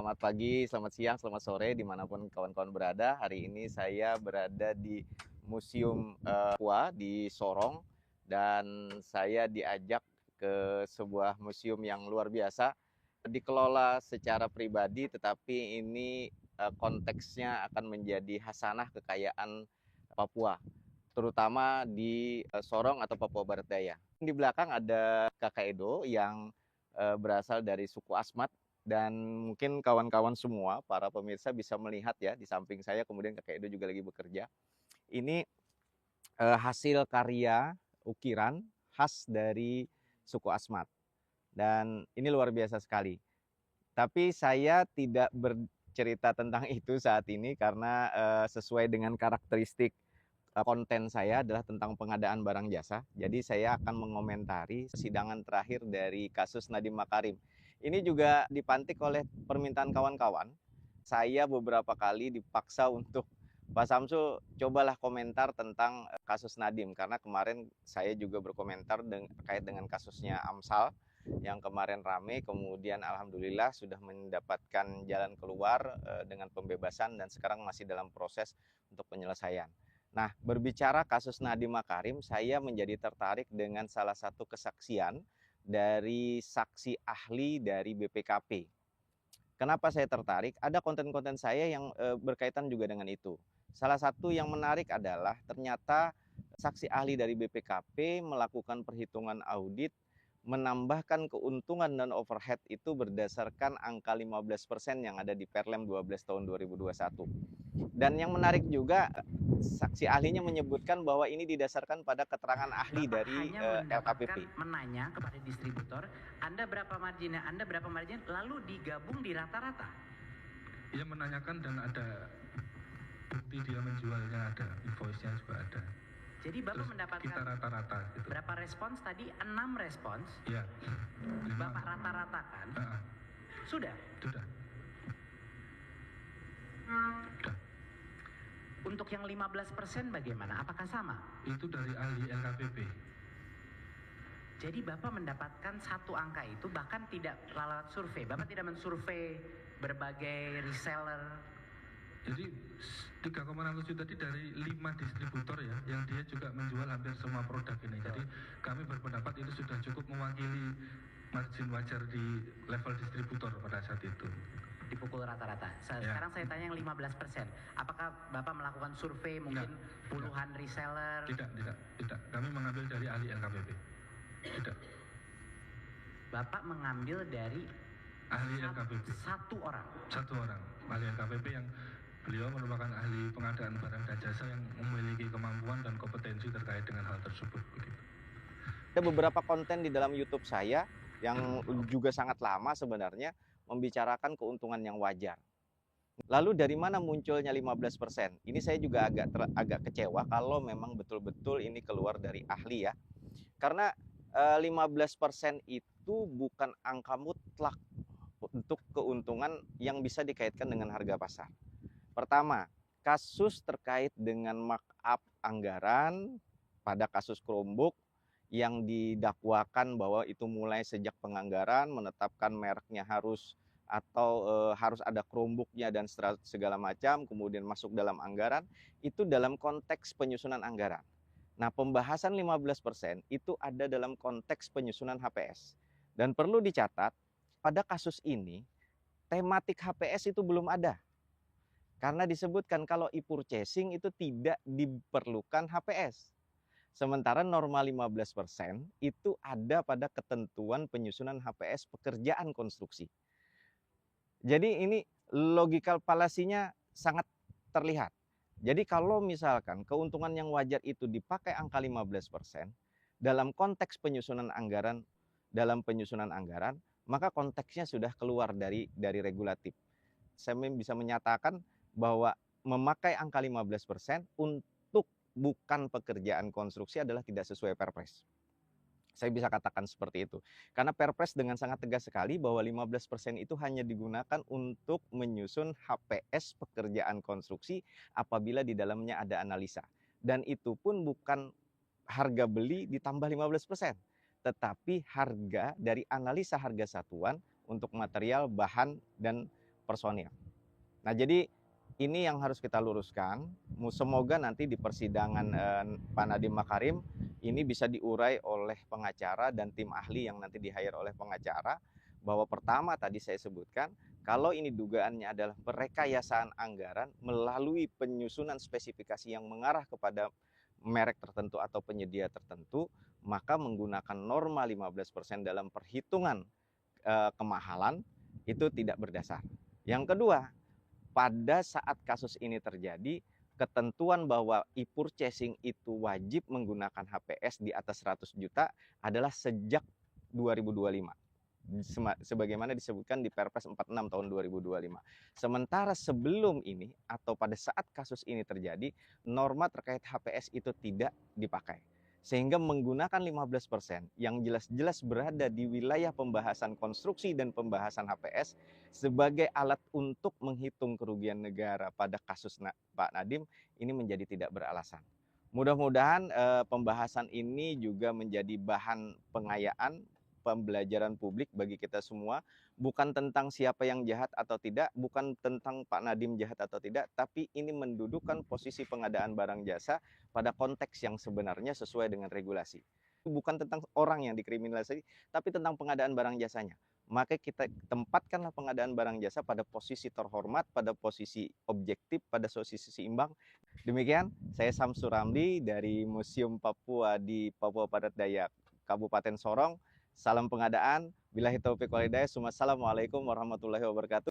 Selamat pagi, selamat siang, selamat sore, dimanapun kawan-kawan berada. Hari ini saya berada di Museum Papua di Sorong, dan saya diajak ke sebuah museum yang luar biasa. Dikelola secara pribadi, tetapi ini konteksnya akan menjadi hasanah kekayaan Papua, terutama di Sorong atau Papua Barat Daya. Di belakang ada Kakak Edo yang berasal dari suku Asmat, dan mungkin kawan-kawan semua, para pemirsa bisa melihat ya di samping saya, kemudian Kakak Edo juga lagi bekerja. Ini hasil karya ukiran khas dari suku Asmat, dan ini luar biasa sekali. Tapi saya tidak bercerita tentang itu saat ini karena sesuai dengan karakteristik konten saya adalah tentang pengadaan barang jasa. Jadi saya akan mengomentari persidangan terakhir dari kasus Nadiem Makarim. Ini juga dipantik oleh permintaan kawan-kawan. Saya beberapa kali dipaksa untuk, Pak Samsu, cobalah komentar tentang kasus Nadiem, karena kemarin saya juga berkomentar terkait dengan kasusnya Amsal yang kemarin rame, kemudian alhamdulillah sudah mendapatkan jalan keluar dengan pembebasan, dan sekarang masih dalam proses untuk penyelesaian. Nah, berbicara kasus Nadiem Makarim, saya menjadi tertarik dengan salah satu kesaksian dari saksi ahli dari BPKP. Kenapa saya tertarik? Ada konten-konten saya yang berkaitan juga dengan itu. Salah satu yang menarik adalah ternyata saksi ahli dari BPKP melakukan perhitungan audit, menambahkan keuntungan dan overhead itu berdasarkan angka 15% yang ada di Perlem 12 tahun 2021. Dan yang menarik juga, saksi ahlinya menyebutkan bahwa ini didasarkan pada keterangan ahli Bapak dari hanya mendapatkan LKPP. menanya kepada distributor, Anda berapa marginnya, lalu digabung di rata-rata. Ia menanyakan dan ada bukti dia menjualnya, ada invoice-nya juga ada. Jadi Bapak Terus mendapatkan kita rata-rata gitu. berapa respons tadi? 6 respons. Iya. Bapak rata-ratakan. Sudah. Sudah. Untuk yang 15% bagaimana? Apakah sama? Itu dari ahli LKPP. Jadi Bapak mendapatkan satu angka itu bahkan tidak lalat survei. Bapak tidak mensurvei berbagai reseller. Jadi 3,6 juta tadi dari 5 distributor ya, yang dia juga menjual hampir semua produk ini. Jadi kami berpendapat itu sudah cukup mewakili margin wajar di level distributor pada saat itu. Dipukul rata-rata. Sekarang saya tanya yang 15%. Apakah Bapak melakukan survei mungkin puluhan reseller? Tidak. Kami mengambil dari ahli LKPP. Tidak. Bapak mengambil dari ahli LKPP. Satu orang Ahli LKPP yang beliau merupakan ahli pengadaan barang dan jasa yang memiliki kemampuan dan kompetensi terkait dengan hal tersebut. Begitu. Ada beberapa konten di dalam YouTube saya yang juga sangat lama sebenarnya membicarakan keuntungan yang wajar. Lalu dari mana munculnya 15%? Ini saya juga agak kecewa kalau memang betul-betul ini keluar dari ahli ya. Karena 15% itu bukan angka mutlak untuk keuntungan yang bisa dikaitkan dengan harga pasar. Pertama, kasus terkait dengan markup anggaran pada kasus Chromebook yang didakwakan bahwa itu mulai sejak penganggaran, menetapkan mereknya harus harus ada Chromebooknya dan segala macam, kemudian masuk dalam anggaran, itu dalam konteks penyusunan anggaran. Nah, pembahasan 15% itu ada dalam konteks penyusunan HPS. Dan perlu dicatat, pada kasus ini, tematik HPS itu belum ada. Karena disebutkan kalau e-purchasing itu tidak diperlukan HPS. Sementara norma 15% itu ada pada ketentuan penyusunan HPS pekerjaan konstruksi. Jadi ini logikal falasinya sangat terlihat. Jadi kalau misalkan keuntungan yang wajar itu dipakai angka 15% dalam konteks penyusunan anggaran, maka konteksnya sudah keluar dari regulatif. Saya bisa menyatakan bahwa memakai angka 15% untuk bukan pekerjaan konstruksi adalah tidak sesuai Perpres. Saya bisa katakan seperti itu. Karena Perpres dengan sangat tegas sekali bahwa 15% itu hanya digunakan untuk menyusun HPS pekerjaan konstruksi apabila di dalamnya ada analisa. Dan itu pun bukan harga beli ditambah 15%, tetapi harga dari analisa harga satuan untuk material, bahan, dan personil. Nah, jadi ini yang harus kita luruskan. Semoga nanti di persidangan Pak Nadiem Makarim ini bisa diurai oleh pengacara dan tim ahli yang nanti di-hire oleh pengacara, bahwa pertama tadi saya sebutkan, kalau ini dugaannya adalah perekayasaan anggaran melalui penyusunan spesifikasi yang mengarah kepada merek tertentu atau penyedia tertentu, maka menggunakan norma 15% dalam perhitungan kemahalan itu tidak berdasar. Yang kedua, pada saat kasus ini terjadi, ketentuan bahwa e-purchasing itu wajib menggunakan HPS di atas 100 juta adalah sejak 2025. Sebagaimana disebutkan di Perpres 46 tahun 2025. Sementara sebelum ini atau pada saat kasus ini terjadi, norma terkait HPS itu tidak dipakai. Sehingga menggunakan 15% yang jelas-jelas berada di wilayah pembahasan konstruksi dan pembahasan HPS sebagai alat untuk menghitung kerugian negara pada kasus Pak Nadiem ini menjadi tidak beralasan. Mudah-mudahan pembahasan ini juga menjadi bahan pengayaan, pembelajaran publik bagi kita semua, bukan tentang siapa yang jahat atau tidak, bukan tentang Pak Nadiem jahat atau tidak, tapi ini mendudukkan posisi pengadaan barang jasa pada konteks yang sebenarnya sesuai dengan regulasi. Bukan tentang orang yang dikriminalisasi, tapi tentang pengadaan barang jasanya. Maka kita tempatkanlah pengadaan barang jasa pada posisi terhormat, pada posisi objektif, pada posisi seimbang. Demikian, saya Samsur Ramli dari Museum Papua di Papua Barat Daya, Kabupaten Sorong. Salam pengadaan. Billahi taufiq wal hidayah. Assalamualaikum warahmatullahi wabarakatuh.